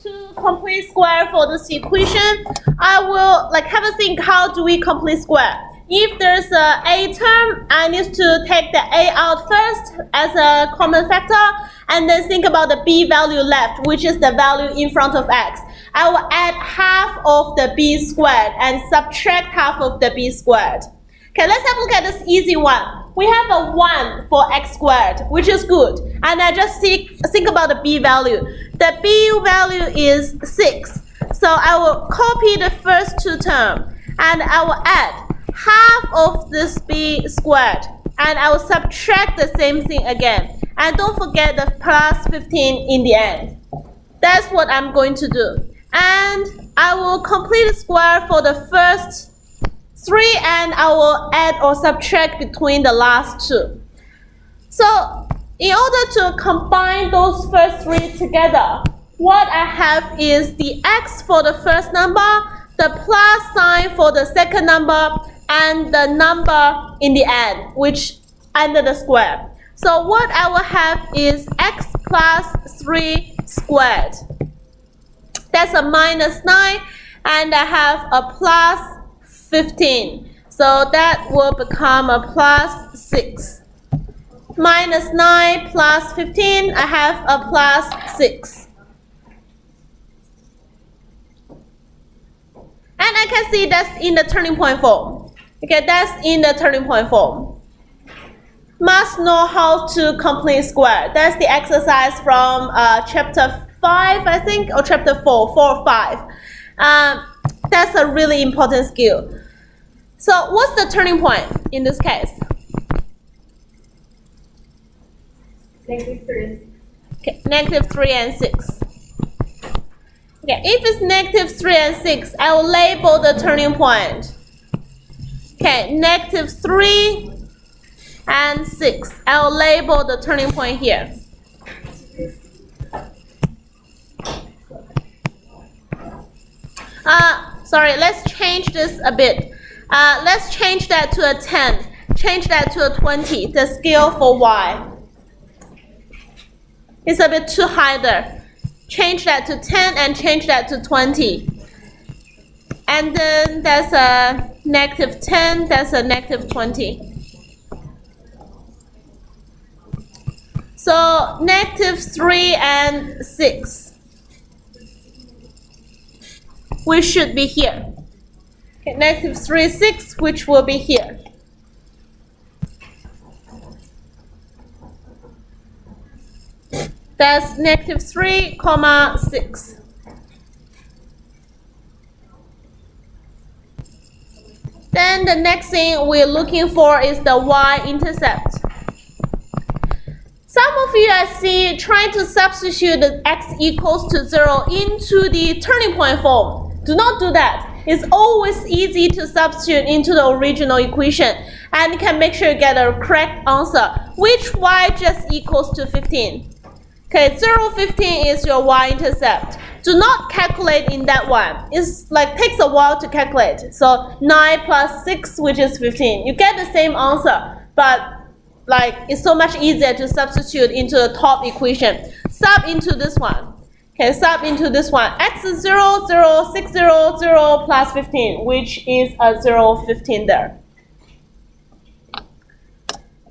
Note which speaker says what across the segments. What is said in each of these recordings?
Speaker 1: to complete square for this equation, I will have a think, how do we complete square? If there's a term, I need to take the a out first as a common factor, and then think about the b value left, which is the value in front of x. I will add half of the b squared and subtract half of the b squared. Okay, let's have a look at this easy one. We have a 1 for x squared, which is good. And I just think about the b value. The b value is 6. So I will copy the first two terms, and I will add half of this b squared, and I will subtract the same thing again. And don't forget the plus 15 in the end. That's what I'm going to do. And I will complete the square for the first 3, and I will add or subtract between the last 2. So in order to combine those first 3 together, what I have is the x for the first number, the plus sign for the second number, and the number in the end, which under the square. So what I will have is x plus 3 squared. That's a minus 9, and I have a plus 15. So that will become a plus 6. Minus 9 plus 15, I have a plus 6. And I can see that's in the turning point form. Okay, that's in the turning point form. Must know how to complete square. That's the exercise from chapter 5, I think, or chapter 4 or 5. That's a really important skill. So what's the turning point in this case?
Speaker 2: -3.
Speaker 1: Okay, -3 and 6. Okay, if it's -3 and 6, I will label the turning point. Okay, -3 and 6. I will label the turning point here. Sorry, let's change this a bit. Let's change that to a 10. Change that to a 20, the scale for y. It's a bit too high there. Change that to 10 and change that to 20. And then that's a -10, that's a -20. So -3 and 6. We should be here. Okay, -3, 6, which will be here. That's -3, 6. Then the next thing we're looking for is the y-intercept. Some of you I see trying to substitute the x equals to 0 into the turning point form. Do not do that. It's always easy to substitute into the original equation, and you can make sure you get a correct answer, which y just equals to 15. Okay, 0, 15 is your y-intercept. Do not calculate in that one. It's takes a while to calculate. So 9 plus 6, which is 15. You get the same answer, but it's so much easier to substitute into the top equation. Sub into this one. Okay, sub into this one. X is 0, 0, 6, 0, 0 plus 15, which is a 0, 15 there.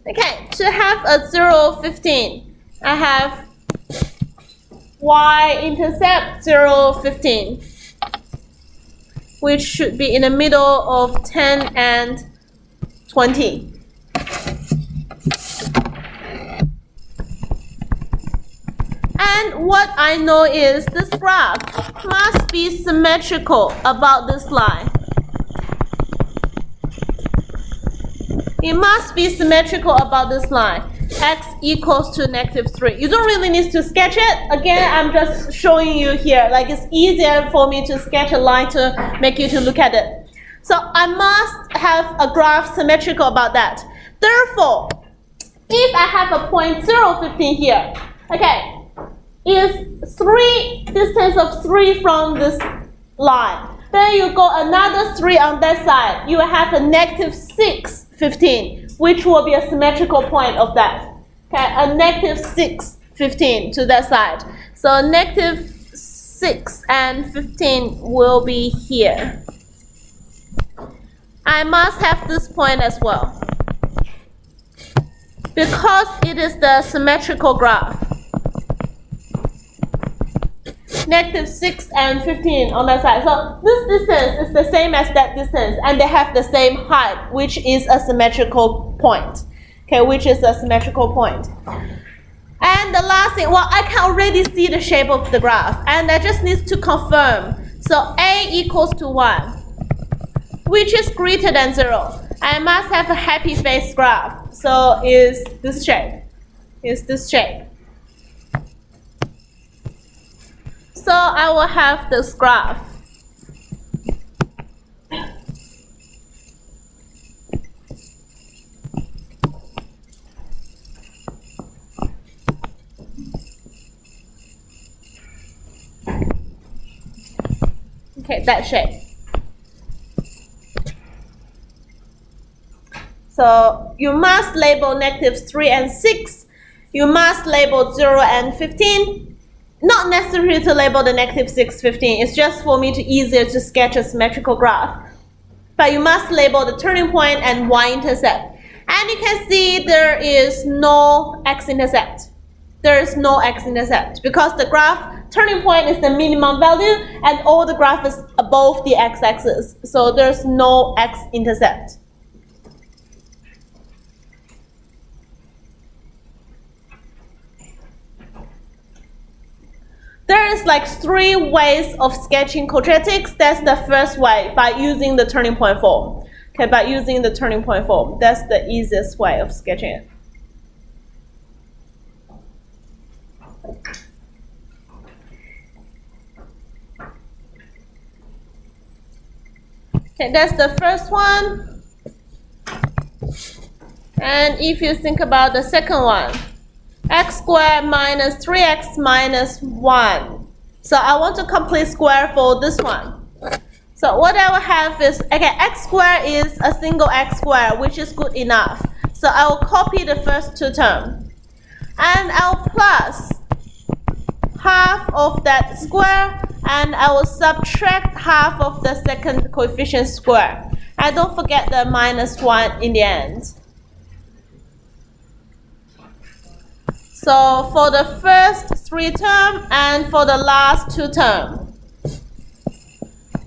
Speaker 1: Okay, to have a 0, 15, I have y-intercept 0, 15, which should be in the middle of 10 and 20. And what I know is this graph must be symmetrical about this line. It must be symmetrical about this line. X equals to -3. You don't really need to sketch it. Again, I'm just showing you here. It's easier for me to sketch a line to make you to look at it. So I must have a graph symmetrical about that. Therefore, if I have a point 0, 15 here, okay, is distance of 3 from this line. Then you go another 3 on that side. You will have a -6, 15, which will be a symmetrical point of that. Okay, a -6, 15 to that side. So 6 and 15 will be here. I must have this point as well, because it is the symmetrical graph. Negative 6 and 15 on that side. So this distance is the same as that distance, and they have the same height, which is a symmetrical point. Okay, which is a symmetrical point. And the last thing, well, I can already see the shape of the graph, and I just need to confirm. So A equals to 1, which is greater than 0. I must have a happy face graph. So is this shape. Is this shape. So I will have this graph. Okay, that shape. So you must label negative 3 and 6. You must label 0 and 15. Not necessary to label the negative 6, 15. It's just for me to easier to sketch a symmetrical graph. But you must label the turning point and Y-intercept. And you can see there is no X intercept. There is no X intercept because the graph turning point is the minimum value and all the graph is above the x-axis. So there's no X intercept. There is like 3 ways of sketching quadratics. That's the first way, by using the turning point form. Okay, by using the turning point form. That's the easiest way of sketching it. Okay, that's the first one. And if you think about the second one, x squared minus 3x minus 1. So I want to complete square for this one. So what I will have is, okay, x squared is a single x squared, which is good enough. So I will copy the first 2 terms. And I'll plus half of that square, and I will subtract half of the second coefficient square. And don't forget the minus 1 in the end. So for the first 3 terms and for the last 2 terms,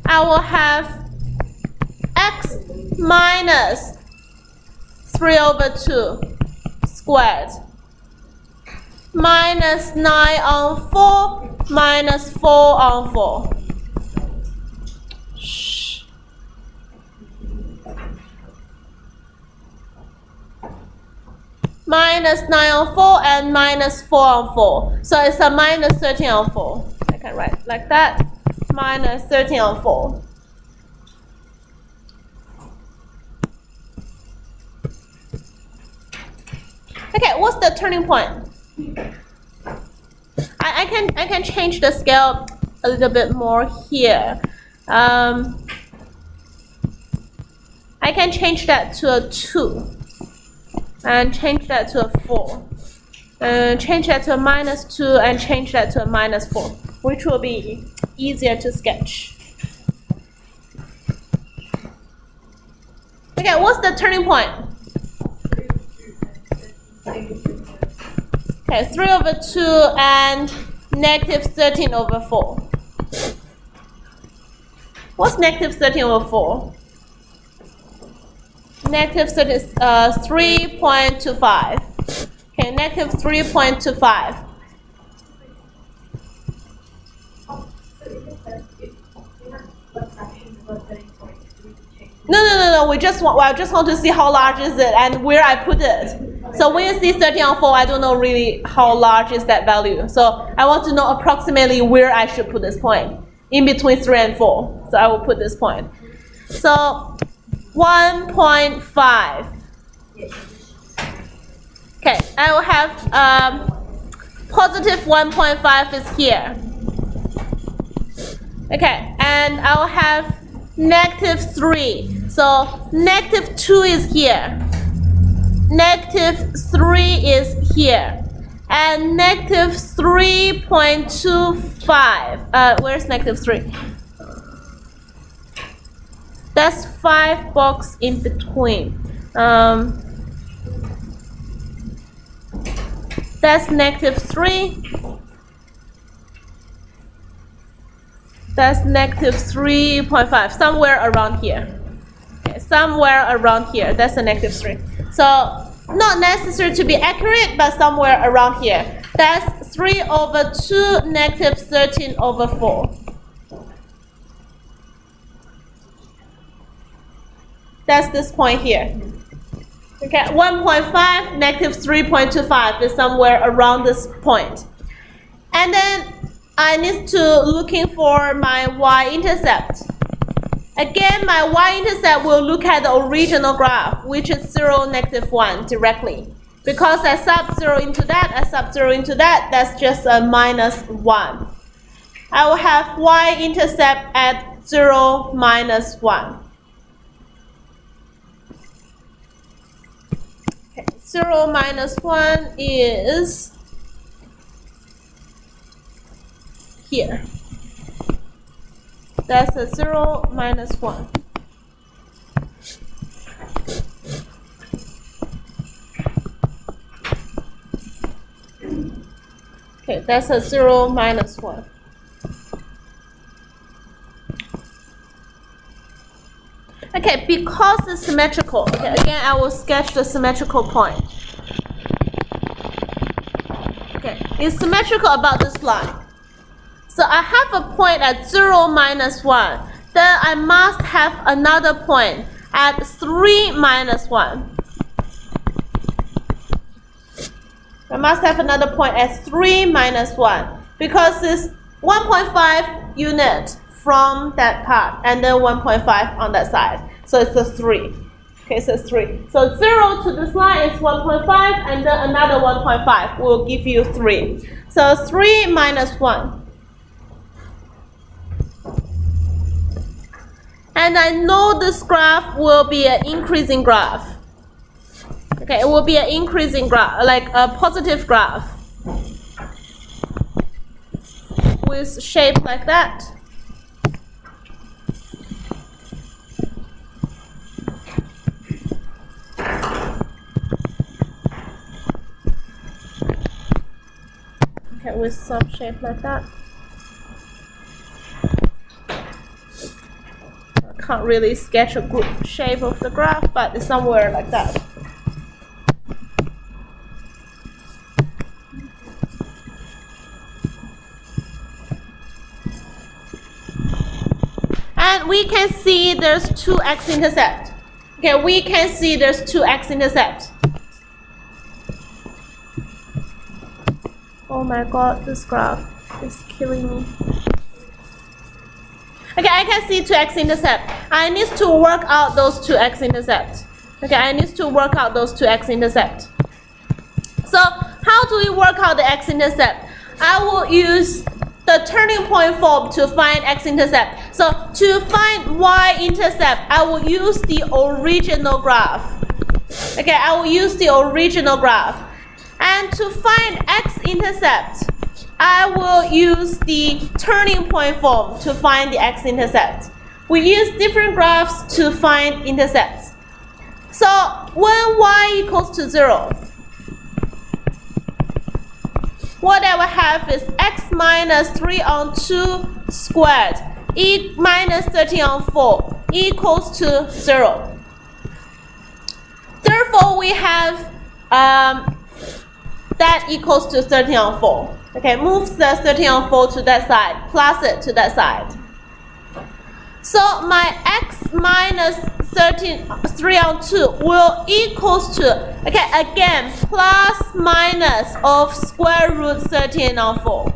Speaker 1: I will have x minus 3 over 2 squared minus 9 on 4 minus 4 on 4. Minus 9 on 4 and minus 4 on 4. So it's a minus 13 on 4. I can write like that. Minus 13 on 4. Okay, what's the turning point? I can change the scale a little bit more here. I can change that to a 2. And change that to a 4. Change that to a minus 2 and change that to a minus 4, which will be easier to sketch. Okay, what's the turning point? Okay, 3 over 2 and negative 13 over 4. What's negative 13 over 4? Negative 30 is 3.25. Okay, negative 3.25. No. I just want to see how large is it and where I put it. So when you see 13 on 4, I don't know really how large is that value. So I want to know approximately where I should put this point. In between 3 and 4. So I will put this point. So 1.5. Okay, I will have positive 1.5 is here. Okay, and I will have negative 3. So negative 2 is here. Negative 3 is here. and negative 3.25. Where's negative 3? That's 5 boxes in between. That's negative 3. That's negative 3.5, somewhere around here. Okay, somewhere around here. That's a negative 3. So not necessary to be accurate, but somewhere around here. That's 3 over 2, negative 13 over 4. That's this point here. Okay, 1.5, negative 3.25 is somewhere around this point. And then I need to looking for my y-intercept. Again, my y-intercept will look at the original graph, which is 0, negative 1 directly. Because I sub 0 into that, I sub 0 into that, that's just a minus 1. I will have y-intercept at 0, minus 1. Okay, 0 minus 1 is here. That's a 0 minus 1. Okay, that's a 0 minus 1. Okay, because it's symmetrical, okay, again I will sketch the symmetrical point. Okay, it's symmetrical about this line. So I have a point at 0, minus 1. Then I must have another point at 3, minus 1. I must have another point at 3, minus 1. Because it's 1.5 unit from that part, and then 1.5 on that side. So it's a 3. Okay, so it's 3. So 0 to this line is 1.5, and then another 1.5 will give you 3. So 3 minus 1. And I know this graph will be an increasing graph. Okay, it will be an increasing graph, like a positive graph with shape like that. Okay, with some shape like that. Can't really sketch a good shape of the graph, but it's somewhere like that. And we can see there's 2 X-intercept. Okay, we can see there's 2 X-intercept. Oh my god, this graph is killing me. Okay, I can see 2 X-intercept. I need to work out those 2 X-intercept. Okay, I need to work out those 2 X-intercept. So how do we work out the X-intercept? I will use the turning point form to find X-intercept. So to find Y-intercept, I will use the original graph. Okay, I will use the original graph. And to find X-intercept, I will use the turning point form to find the X-intercept. We use different graphs to find intercepts. So when y equals to 0, what I will have is x minus 3 on 2 squared minus 13 on 4 equals to 0. Therefore, we have that equals to 13 on 4. Okay, move the 13 on 4 to that side, plus it to that side. So my x minus 3 on 2 will equals to, okay, again, plus minus of square root 13 on 4.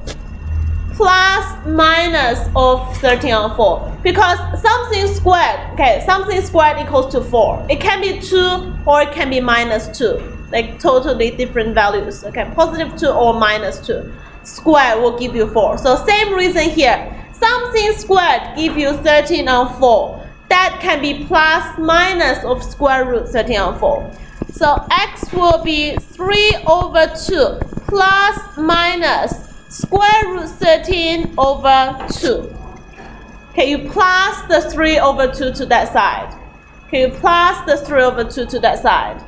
Speaker 1: Plus minus of 13 on 4. Because something squared, okay, something squared equals to 4. It can be 2 or it can be minus 2. Like totally different values, okay, positive 2 or minus 2. Square will give you 4. So same reason here. Something squared give you 13 on 4. That can be plus minus of square root 13 on 4. So x will be 3 over 2 plus minus square root 13 over 2. Okay, you plus the 3 over 2 to that side. Okay, you plus the 3 over 2 to that side.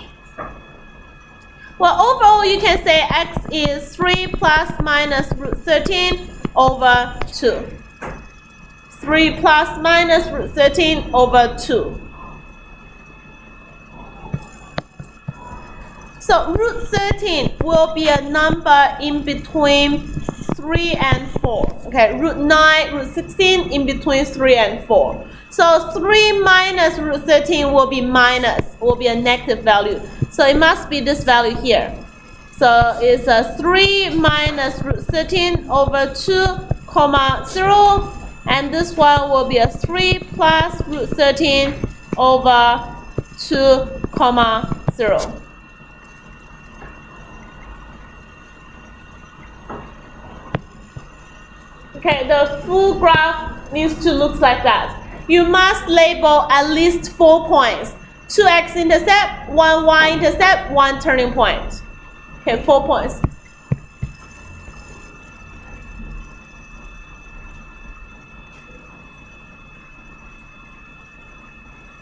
Speaker 1: Well, overall, you can say x is 3 plus minus root 13 over 2. 3 plus minus root 13 over 2. So root 13 will be a number in between 3 and 4. Okay, root 9, root 16 in between 3 and 4. So 3 minus root 13 will be a negative value. So it must be this value here. So it's a 3 minus root 13 over 2, comma 0. And this one will be a 3 plus root 13 over 2, comma 0. Okay, the full graph needs to look like that. You must label at least 4 points. 2 X-intercept, 1 Y-intercept, 1 turning point. Okay, 4 points.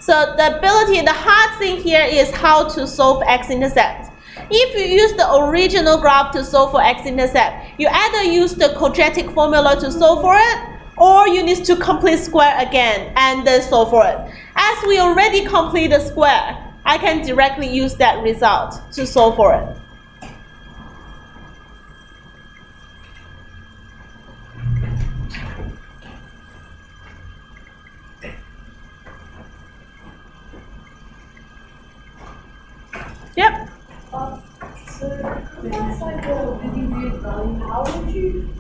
Speaker 1: So the hard thing here is how to solve X-intercept. If you use the original graph to solve for X-intercept, you either use the quadratic formula to solve for it, or you need to complete square again and then solve for it. As we already completed square, I can directly use that result to solve for it. Yep.
Speaker 2: So that's like a really weird value. How could you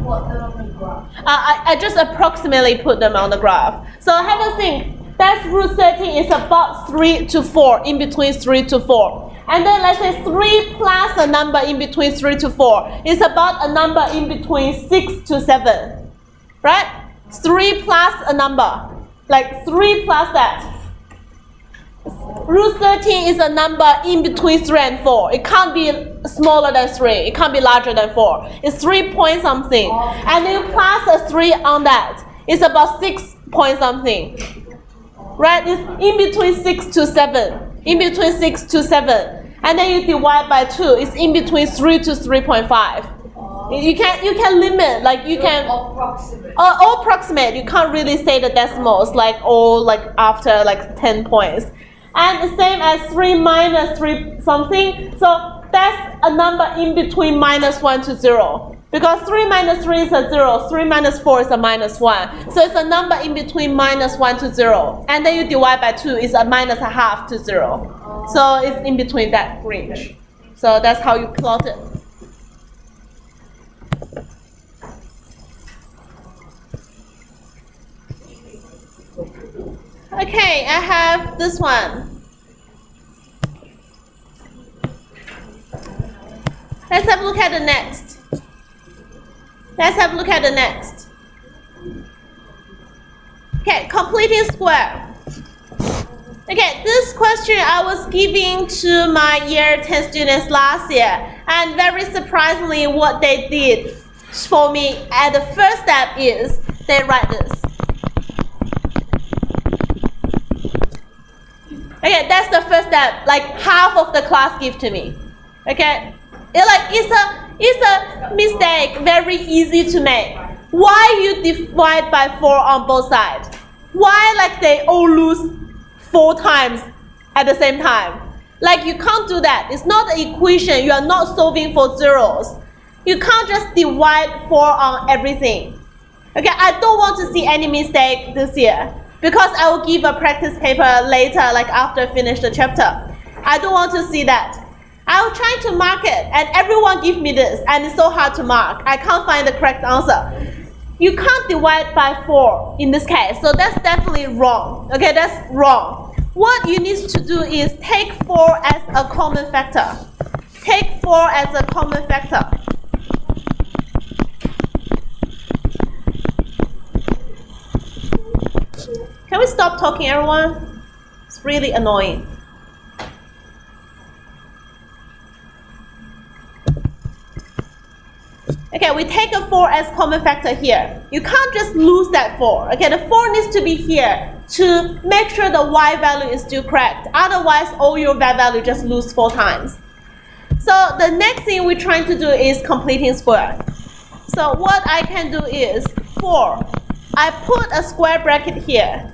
Speaker 2: plot that on the graph?
Speaker 1: I just approximately put them on the graph. So have a think. That's root 13 is about 3 to 4, in between 3 to 4. And then let's say 3 plus a number in between 3 to 4 is about a number in between 6 to 7. Right? 3 plus a number. Like 3 plus that. Root 13 is a number in between 3 and 4. It can't be smaller than 3. It can't be larger than 4. It's 3 point something. And then you plus a 3 on that. It's about 6 point something. Right? It's in between 6 to 7. In between 6 to 7. And then you divide by 2. It's in between 3 to 3.5. You can limit, like you can approximate. You can't really say the decimals like all like after like 10 points. And the same as 3 minus 3 something. So that's a number in between minus 1 to 0. Because 3 minus 3 is a 0. 3 minus 4 is a minus 1. So it's a number in between minus 1 to 0. And then you divide by 2 is a minus a half to 0. So it's in between that range. So that's how you plot it. Okay, I have this one. Let's have a look at the next. Let's have a look at the next. Okay, completing square. Okay, this question I was giving to my year 10 students last year, and very surprisingly what they did for me at the first step is they write this. Okay, that's the first step. Like half of the class give to me. Okay, it's a mistake, very easy to make. Why you divide by 4 on both sides? Why like they all lose 4 times at the same time? Like you can't do that. It's not an equation. You are not solving for zeros. You can't just divide 4 on everything. Okay, I don't want to see any mistake this year. Because I will give a practice paper later, like after I finish the chapter. I don't want to see that. I will try to mark it, and everyone give me this, and it's so hard to mark. I can't find the correct answer. You can't divide by 4 in this case, so that's definitely wrong. Okay, that's wrong. What you need to do is take 4 as a common factor. Take 4 as a common factor. Can we stop talking, everyone? It's really annoying. Okay, we take a 4 as common factor here. You can't just lose that 4. Okay, the 4 needs to be here to make sure the y value is still correct. Otherwise, all your y value just lose 4 times. So the next thing we're trying to do is completing square. So what I can do is 4. I put a square bracket here.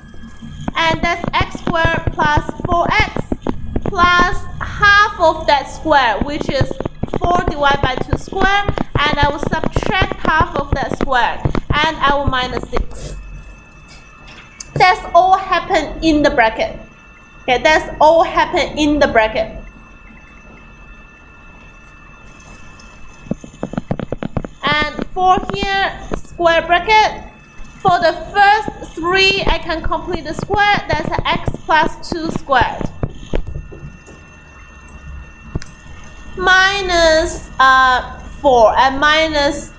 Speaker 1: And that's x squared plus 4x plus half of that square, which is 4 divided by 2 squared. And I will subtract half of that square. And I will minus 6. That's all happen in the bracket. Okay, that's all happen in the bracket. And for here, square bracket. For the first 3, I can complete the square. That's x plus 2 squared. Minus 4 and minus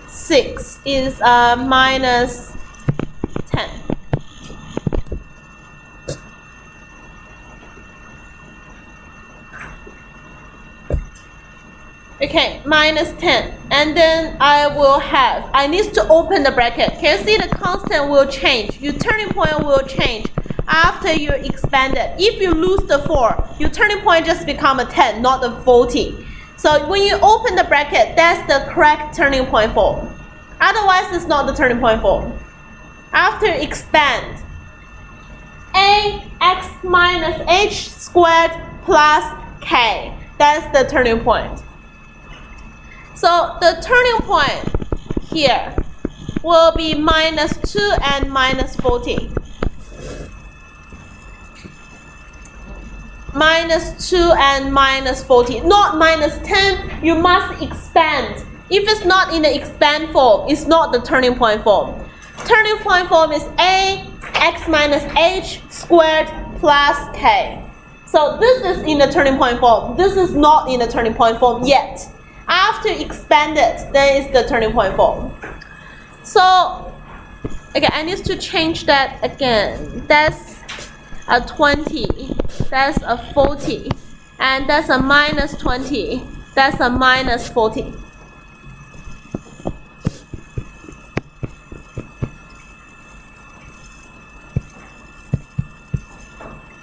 Speaker 1: 6 is minus 10. Okay, minus 10. And then I need to open the bracket. Can you see the constant will change? Your turning point will change after you expand it. If you lose the 4, your turning point just become a 10, not a 40. So when you open the bracket, that's the correct turning point form. Otherwise, it's not the turning point form. After expand, ax minus h squared plus k. That's the turning point. So the turning point here will be minus 2 and minus 40. Minus 2 and minus 40. Not minus 10. You must expand. If it's not in the expand form, it's not the turning point form. Turning point form is ax minus h squared plus k. So this is in the turning point form. This is not in the turning point form yet. After expanded, then it's the turning point form. So, okay, I need to change that again. That's a 20. That's a 40. And that's a minus 20. That's a minus 40.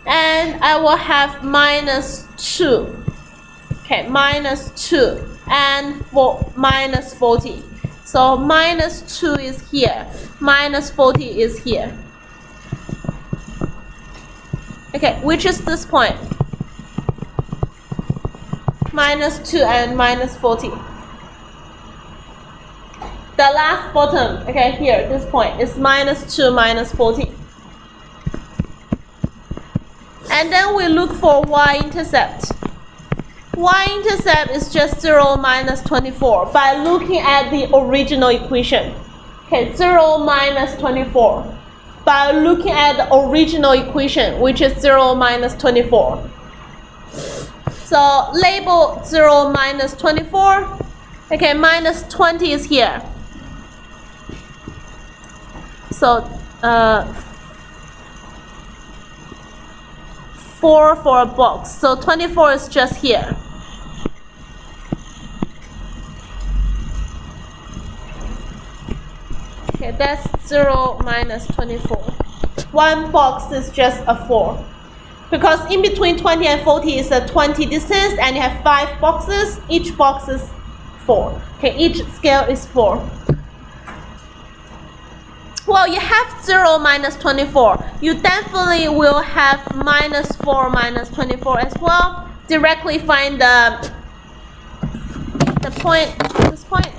Speaker 1: And I will have minus 2. Okay, minus 2 and minus 40. So minus 2 is here. Minus 40 is here. Okay, which is this point? Minus 2 and minus 40. The last bottom, okay, here, this point is minus 2, minus 40. And then we look for y-intercept. Y-intercept is just 0 minus 24 by looking at the original equation. Okay, 0 minus 24. By looking at the original equation, which is 0 minus 24. So label 0 minus 24. Okay, minus 20 is here. So 4 for a box. So 24 is just here. Okay, that's 0 minus 24. One box is just a 4. Because in between 20 and 40 is a 20 distance, and you have 5 boxes. Each box is 4. Okay, each scale is 4. Well, you have 0 minus 24. You definitely will have minus 4 minus 24 as well. Directly find the point, this point.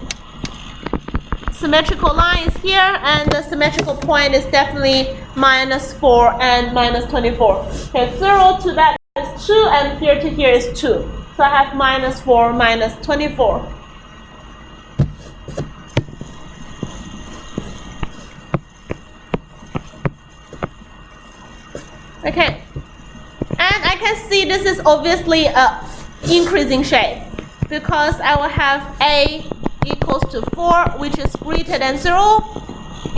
Speaker 1: Symmetrical line is here, and the symmetrical point is definitely minus 4 and minus 24. Okay, 0 to that is 2, and here to here is 2. So I have minus 4 minus 24. Okay, and I can see this is obviously a increasing shape because I will have a equals to 4, which is greater than 0.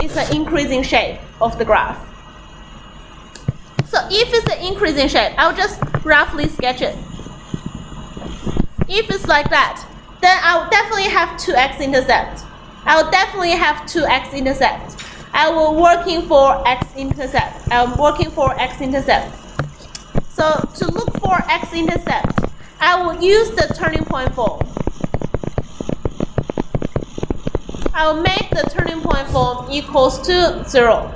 Speaker 1: It's an increasing shape of the graph. So if it's an increasing shape, I'll just roughly sketch it. If it's like that, then I will definitely have 2x intercept. I will definitely have 2x intercept. I will working for x intercept. I'm working for x intercept. So to look for x intercept, I will use the turning point form. I will make the turning point form equals to 0.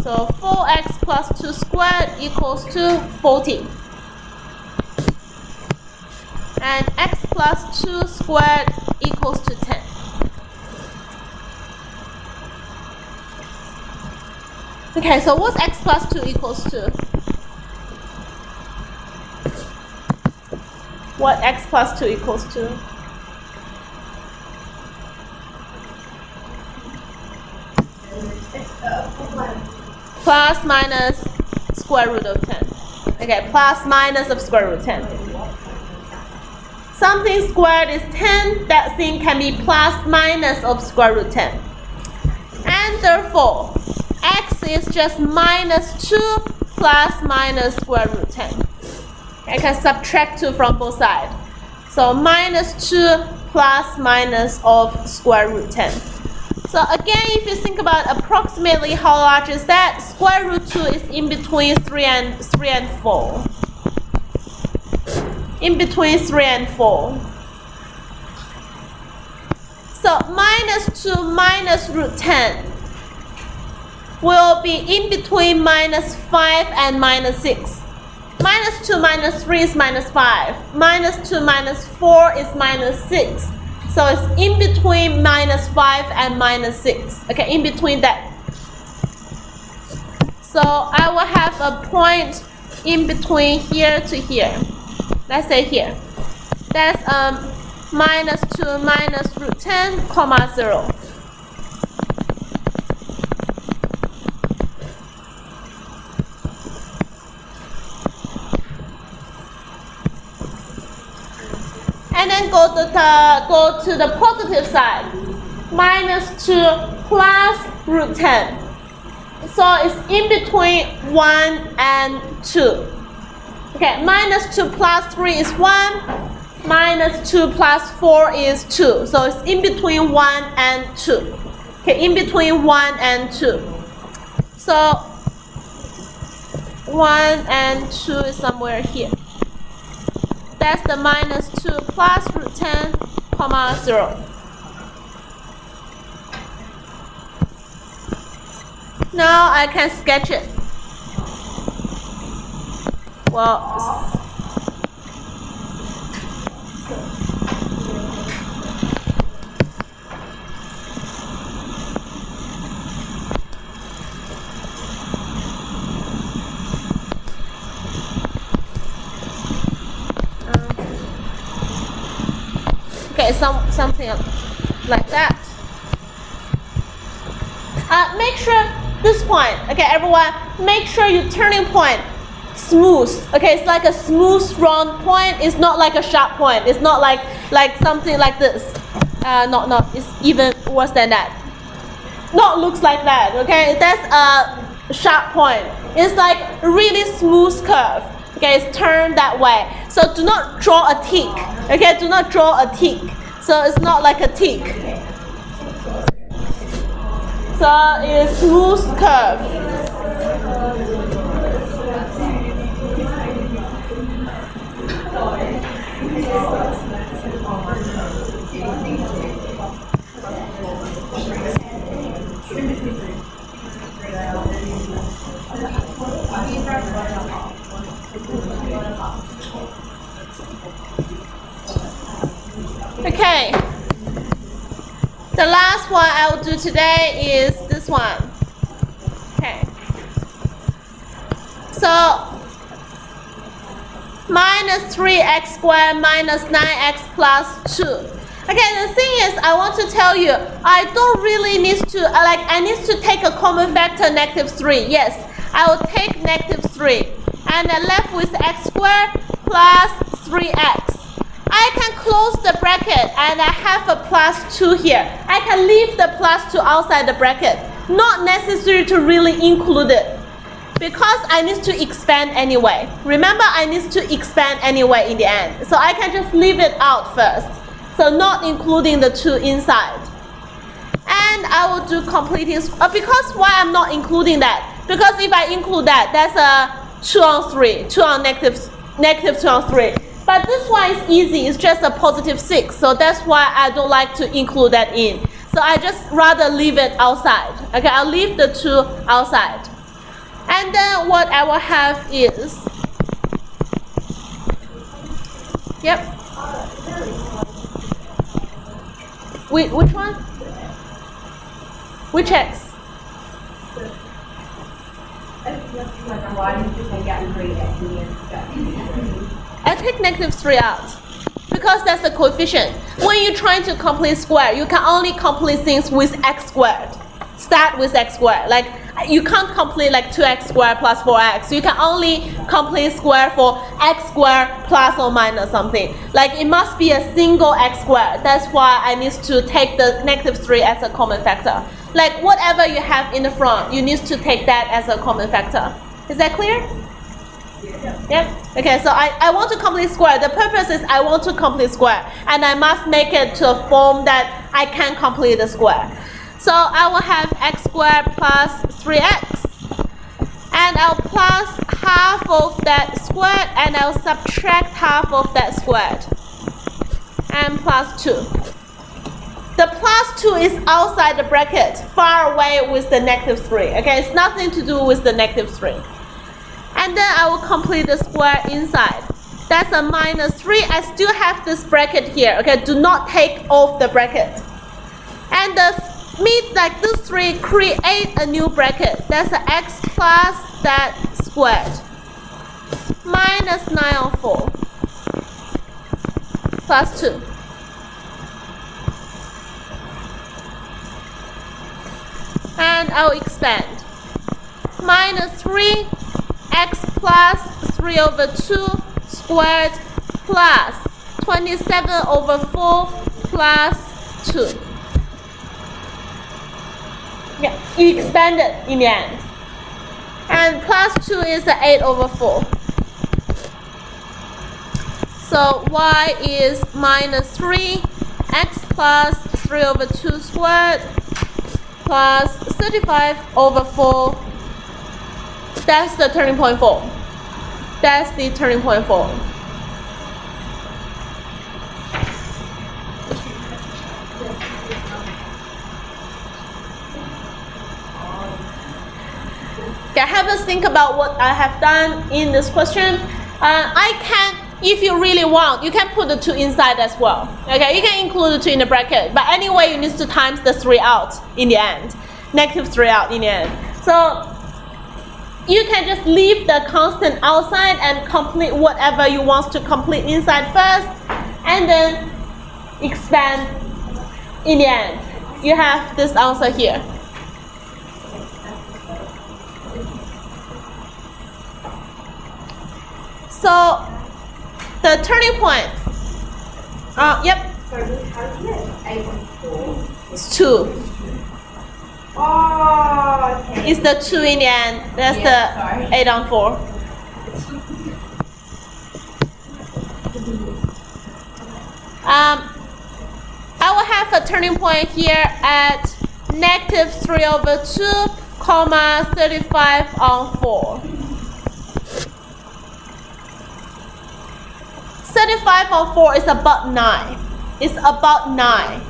Speaker 1: So 4x plus 2 squared equals to 14. And x plus 2 squared equals to 10. Okay, so what's x plus 2 equals to? What x plus 2 equals to? Plus minus square root of 10. Okay, plus minus of square root 10. Something squared is 10, that thing can be plus minus of square root 10. And therefore, x is just minus 2 plus minus square root 10. I can subtract 2 from both sides. So minus 2 plus minus of square root 10. So again, if you think about approximately how large is that, square root 2 is in between 3 and 4. In between 3 and 4. So minus 2 minus root 10 will be in between minus 5 and minus 6. Minus 2 minus 3 is minus 5. Minus 2 minus 4 is minus 6. So it's in between minus 5 and minus 6. Okay, in between that. So I will have a point in between here to here. Let's say here. That's minus 2 minus root 10, comma 0. And then go to the positive side. Minus 2 plus root 10. So it's in between 1 and 2. Okay, minus 2 plus 3 is 1. Minus 2 plus 4 is 2. So it's in between 1 and 2. Okay, in between 1 and 2. So 1 and 2 is somewhere here. That's the minus 2 plus root 10, comma 0. Now I can sketch it. Well, okay, something like that. Make sure this point, okay, everyone, make sure your turning point smooth. Okay, it's like a smooth round point. It's not like a sharp point. It's not like something like this. No, it's even worse than that. Not looks like that. Okay, that's a sharp point. It's like a really smooth curve. Okay, it's turned that way. So do not draw a tick. Okay, do not draw a tick. So it's not like a tick. So it's smooth curve. Okay, the last one I will do today is this one. Okay, so minus 3x squared minus 9x plus 2. Okay, the thing is, I want to tell you, I don't really need to, I need to take a common factor, negative 3. Yes, I will take negative 3. And I'm left with x squared plus 3x. I can close the bracket and I have a plus 2 here. I can leave the plus 2 outside the bracket. Not necessary to really include it. Because I need to expand anyway. Remember, I need to expand anyway in the end. So I can just leave it out first. So not including the 2 inside. And I will do completing, because why I'm not including that? Because if I include that, that's a 2 on 3, 2 on negative 2 on 3. But this one is easy, it's just a positive 6. So that's why I don't like to include that in. So I just rather leave it outside. Okay, I'll leave the 2 outside. And then what I will have is, yep. Which one? Which X?
Speaker 2: Why did you take out 3 at the end?
Speaker 1: I take negative 3 out. Because that's the coefficient. When you're trying to complete square, you can only complete things with x squared. Start with x squared. Like, you can't complete like 2x squared plus 4x. You can only complete square for x squared plus or minus something. Like, it must be a single x squared. That's why I need to take the negative 3 as a common factor. Like, whatever you have in the front, you need to take that as a common factor. Is that clear? Yeah. Okay, so I want to complete square. The purpose is I want to complete square. And I must make it to a form that I can complete the square. So I will have x squared plus 3x. And I'll plus half of that squared. And I'll subtract half of that squared. And plus 2. The plus 2 is outside the bracket, far away with the negative 3. Okay, it's nothing to do with the negative 3. And then I will complete the square inside. That's a minus 3. I still have this bracket here. Okay, do not take off the bracket. And like this 3 create a new bracket. That's an x plus that squared. Minus 9 on 4. Plus 2. And I'll expand. Minus 3 x plus 3 over 2 squared plus 27 over 4 plus 2. Yeah, you expand it in the end. And plus 2 is 8 over 4. So y is minus 3 x plus 3 over 2 squared plus 35 over 4. That's the turning point form. That's the turning point form. Okay, have us think about what I have done in this question. I can, if you really want, you can put the 2 inside as well. Okay, you can include the 2 in the bracket. But anyway, you need to times the 3 out in the end. Negative 3 out in the end. So you can just leave the constant outside and complete whatever you want to complete inside first. And then expand in the end. You have this answer here. So the turning point. Yep.
Speaker 2: So how do you get 8 on 4?
Speaker 1: It's 2.
Speaker 2: Oh, okay.
Speaker 1: It's the 2 in the end. That's the
Speaker 2: sorry.
Speaker 1: 8 on 4. I will have a turning point here at negative 3 over 2, comma 35 on 4. 35 on 4 is about 9. It's about 9.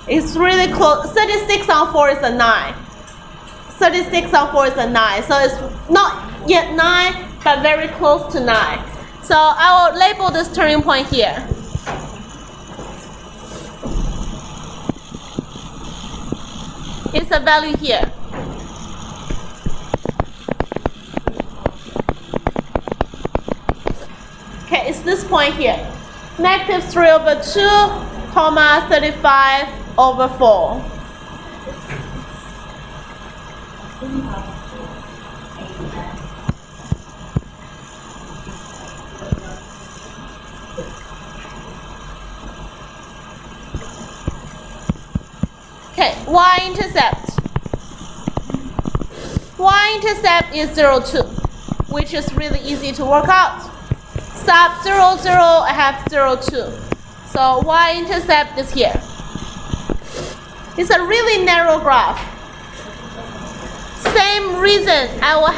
Speaker 1: It's really close. 36 on 4 is a 9. 36 on 4 is a 9. So it's not yet 9, but very close to 9. So I will label this turning point here. It's a value here. Okay, it's this point here. Negative 3 over 2, comma 35 over 4. Okay, Y-intercept. Y-intercept is 0, 2, which is really easy to work out. Sub 0, 0, I have 0, 2. So Y-intercept is here. It's a really narrow graph. Same reason I will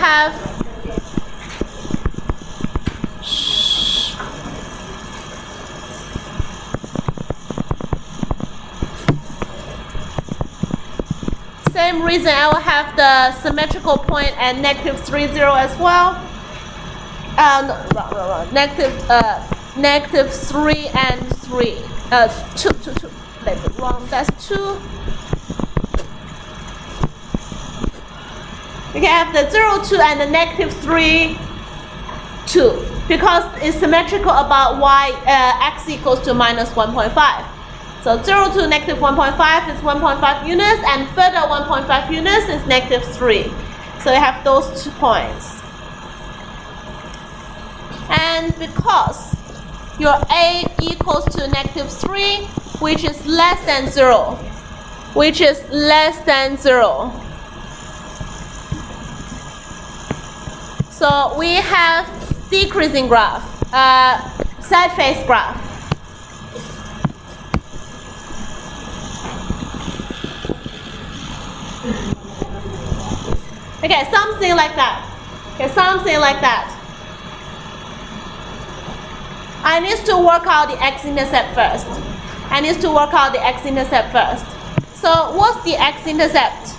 Speaker 1: have the symmetrical point at negative 3, 0 as well. No, negative 3 and 3. 2. Wrong. That's 2. We can have the 0, 2 and the negative 3, 2 because it's symmetrical about x equals to minus 1.5. So 0 to negative 1.5 is 1.5 units, and further 1.5 units is negative 3. So you have those 2 points. And because your A equals to negative 3, which is less than 0, so we have decreasing graph, side phase graph. Okay, something like that. I need to work out the X-intercept first. So what's the X-intercept?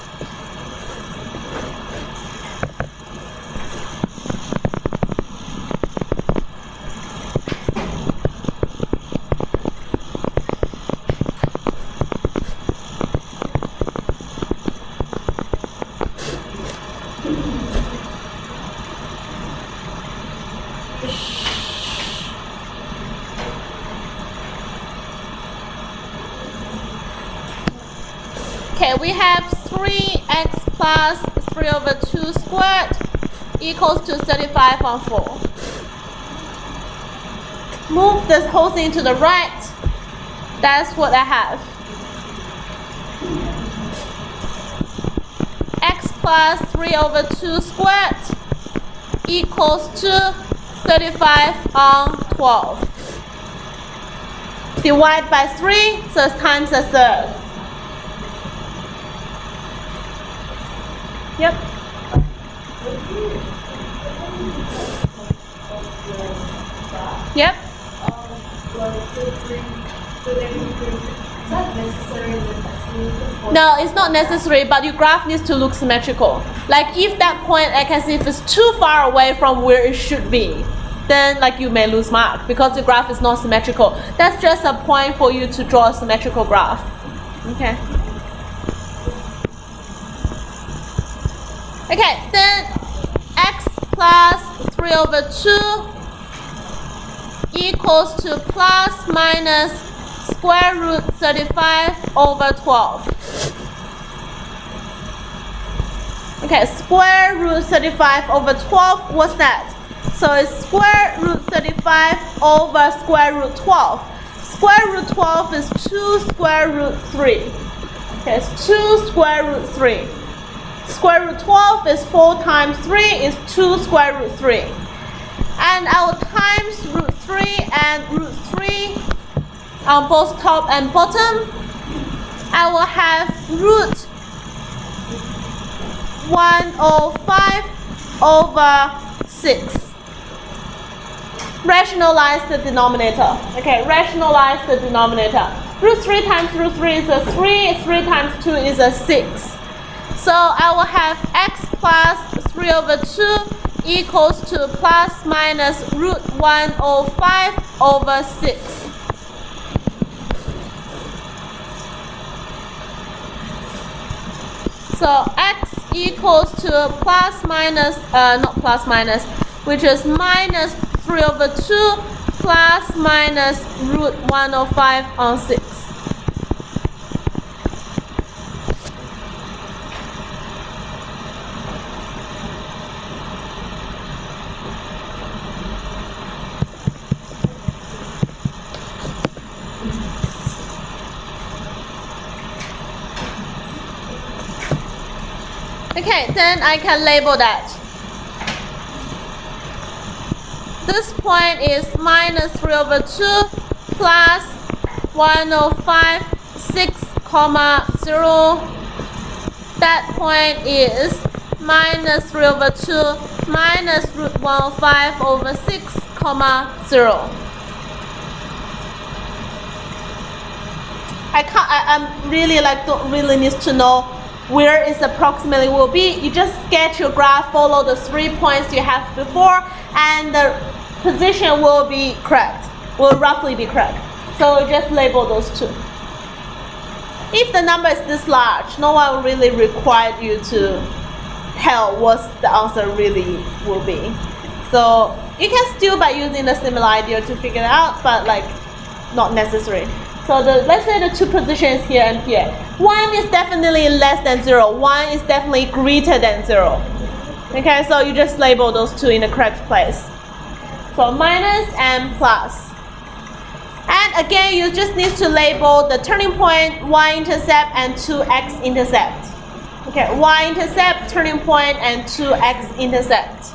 Speaker 1: Okay, we have 3x plus 3 over 2 squared equals to 35 on 4. Move this whole thing to the right. That's what I have. X plus 3 over 2 squared equals to 35 on 12. Divide by 3, so it's times a third. Yep. Yep. No, it's not necessary, but your graph needs to look symmetrical. Like if that point, like as if it's too far away from where it should be, then like you may lose mark because the graph is not symmetrical. That's just a point for you to draw a symmetrical graph. Okay. Okay, then x plus 3 over 2 equals to plus minus square root 35 over 12. Okay, square root 35 over 12, what's that? So it's square root 35 over square root 12. Square root 12 is 2 square root 3. Okay, it's 2 square root 3. Square root 12 is 4 times 3 is 2 square root 3. And I will times root 3 and root 3 on both top and bottom. I will have root 105 over 6. Rationalize the denominator. Okay, rationalize the denominator. Root 3 times root 3 is a 3. 3 times 2 is a 6. So I will have x plus 3 over 2 equals to plus minus root 105 over 6. So x equals to plus minus, not plus minus, which is minus 3 over 2 plus minus root 105 on 6. Okay, then I can label that. This point is minus 3 over 2 plus 1056,0. That point is minus 3 over 2 minus root 105 over 6, 0. I'm really don't really need to know where is approximately will be. You just sketch your graph, follow the 3 points you have before, and the position will be correct, will roughly be correct. So just label those two. If the number is this large, no one will really require you to tell what the answer really will be. So you can still by using the similar idea to figure it out, but not necessary. So let's say the two positions here and here. 1 is definitely less than 0. 1 is definitely greater than 0. Okay, so you just label those two in the correct place. So minus and plus. And again, you just need to label the turning point, Y-intercept, and 2X intercept. Okay, Y-intercept, turning point, and 2X intercept.